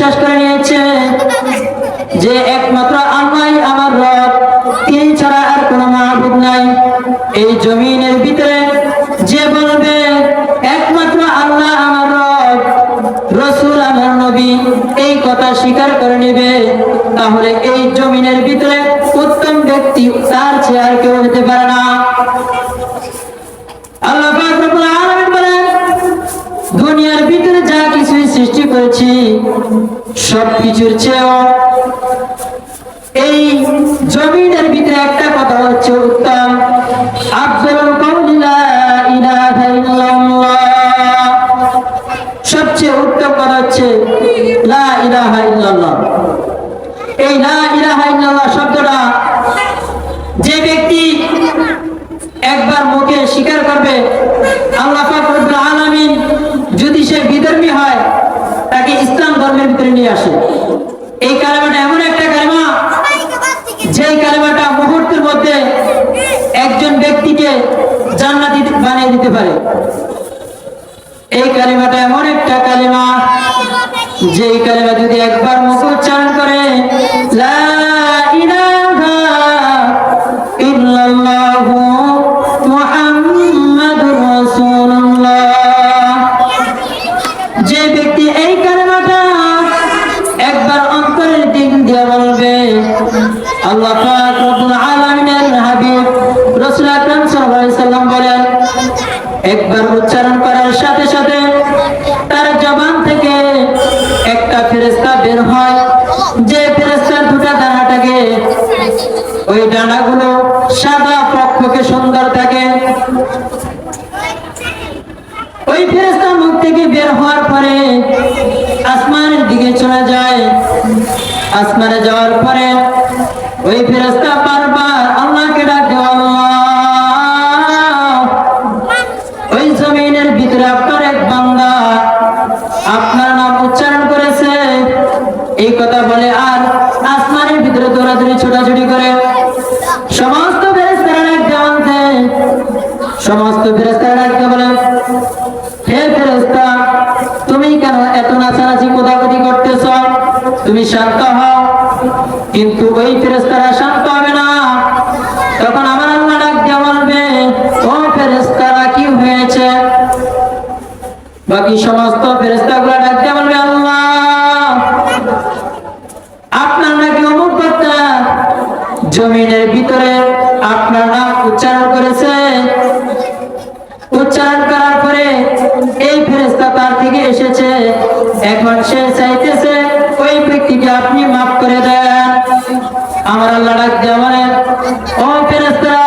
বিশ্বাস করে নিয়েছে যে একমাত্র আল্লাহই আমার রব, তিনি ছাড়া আর কোনো মাবুদ নাই। এই জমিনের ভিতরে যে বলবে একমাত্র আল্লাহ আমার রব, রাসূল আমার নবী, এই কথা স্বীকার করে নেবে, তাহলে এই জমিনের ভিতরে উত্তম ব্যক্তি তার চেয়ে আর কেউ হতে পারে না। আল্লাহ পাক রব্বুল আলামিন বলেন, দুনিয়ার ভিতরে যা কিছু সৃষ্টি করেছি সবকিছুর চেয়েও এই জমিনের ভিতরে একটা কথা হচ্ছে উত্তম। আফজালুল কাউলি লা ইলাহা ইল্লাল্লাহ, সবচেয়ে উত্তম কথা হচ্ছে লা ইলাহা ইল্লাল্লাহ। এই লা ইলাহা ইল্লাল্লাহ শব্দটা যে ব্যক্তি একবার মুখে স্বীকার করবে, আল্লাহ পাক রব্বুল আলামিন যদি সে বিধর্মী হয় তাকে ইসলাম ধর্মের ভিতরে নিয়ে আসে। এই কালেমাটা এমন একটা কালেমা, যেই কালেমাটা মুহূর্তের মধ্যে একজন ব্যক্তিকে জান্নাতি বানিয়ে দিতে পারে। এই কালেমাটা এমন একটা কালেমা, যেই কালেমা যদি একবার মুখ উচ্চারণ করে লা ইলাহা ইল্লাল্লাহু মুহাম্মাদুর রাসূলুল্লাহ, যে ব্যক্তি এই কালেমাটা একবার অন্তরের দিক দিয়ে বলবে, আল্লাহ পাক রব্বুল আলামিনের হাবিব রাসূল আকরাম সাল্লাল্লাহু আলাইহি সাল্লাম বলেন, একবার উচ্চারণ করার সাথে সাথে তার জবান থেকে একটা ফেরেশতা বের হয়, যে ফেরেশতার দুটো ডানা থাকে, ওই ডানাগুলো সাদা পক্ষকে সুন্দর থাকে। ওই ফেরেশতার মুখ থেকে বের হওয়ার পরে আসমানের দিকে চলে যায়। আসমানে যাওয়ার পরে ওই ফেরেশতা বারবার আল্লাহকে ডাকে, আল্লাহ, ওই জমিনের ভিতরে আপনার এক বান্দা আপনার নাম উচ্চারণ করেছে, এই কথা বলে আর আসমানের ভিতরে দৌড়াদৌড়ি ছোটাছুটি করে। সমস্ত ফেরেশতারা ডাকতে বলতে, সমস্ত ফেরেশতারা ডাকতে বলে, হে ফেরেশতা, তুমি কেন এত নাচানাচি কোদাকুদি করতেছ? তুমি শান্ত হও। কিন্তু ওই ফেরেশতারা শান্ত হবে না। তখন আমার আল্লাহ ডাকতে বলবে, ও ফেরেশতারা কি হয়েছে? বাকি সমস্ত ফেরেশতাগুলো ডাকতে বলবে, আল্লাহ, আপনার নাকি অমুক বান্দা জমিনের ভিতরে আপনার নাম উচ্চারণ করেছে। উচ্চারণ করার পরে এই ফেরেশতা তার থেকে এসেছে, এখন সে চাইতেছে ওই ব্যক্তিকে আপনি মাফ করে দেন। আমার আল্লাহ ডাক দিয়ে বলেন, ও ফেরেশতা,